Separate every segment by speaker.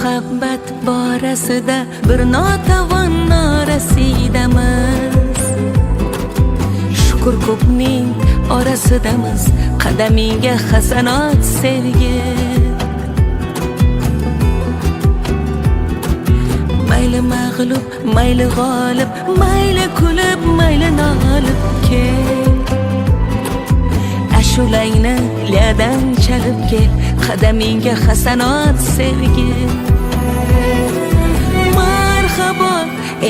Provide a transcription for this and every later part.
Speaker 1: muhabbat borasida bir notavon norasidamiz. Shukur ko'pning orasidamiz, qadamingga hasanot sevgi. Mayli mag'lub, mayli g'olib, mayli kulib, mayli nolib kel. Ashulangni liyadan chalib kel, qadamingga hasanot sevgi. Marhabo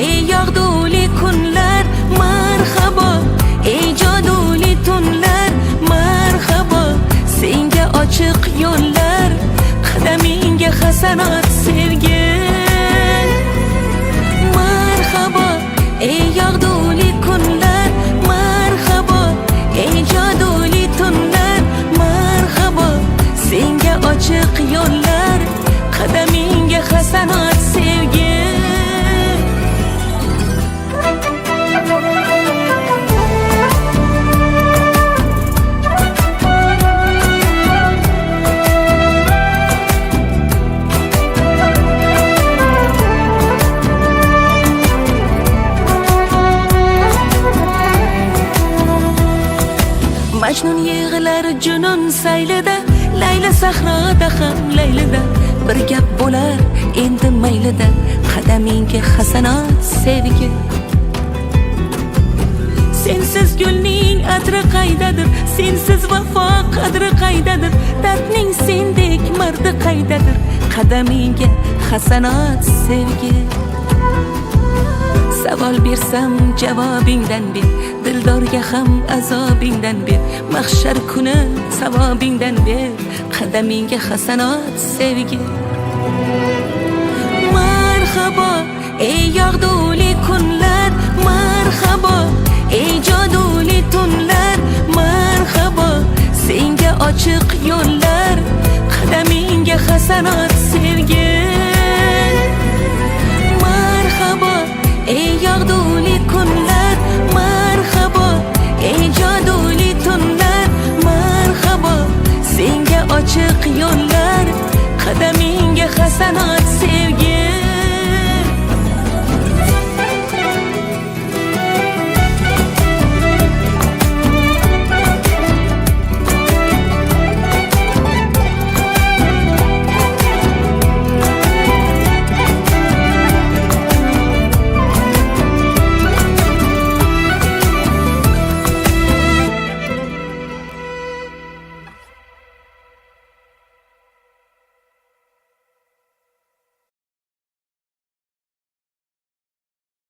Speaker 1: ey yog'duli kunlar, marhabo ey joduli tunlar, marhabo senga ochiq yo'llar, qadamingga hasanot sevgi. Marhabo ey yog'duli kunlar, marhabo ey joduli tunlar, marhabo senga ochiq yo'llar, qadamingga hasanot sevgi. Majnun yig'lar junun saylida, Layla sahroda ham laylida, bir gap bo'lar endi maylida, qadamingga hasanot sevgi. Sensiz gulning atri qaydadir, sensiz vafo qadri qaydadir, dardning sendek mardi qaydadir, qadamingga hasanot sevgi. Savol bersam javobingdan ber, dildorga ham azobingdan ber, mahshar kuni savobingdan ber, qadamingga hasanot sevgi. Marhabo ey yog'duli kunlar, marhabo ey joduli tunlar, marhabo senga ochiq yo'llar, qadamingga hasanot sevgi. Marhabo ey yog'duli kunlar, marhabo ey joduli tunlar, marhabo senga ochiq yo'llar, qadamingga hasanot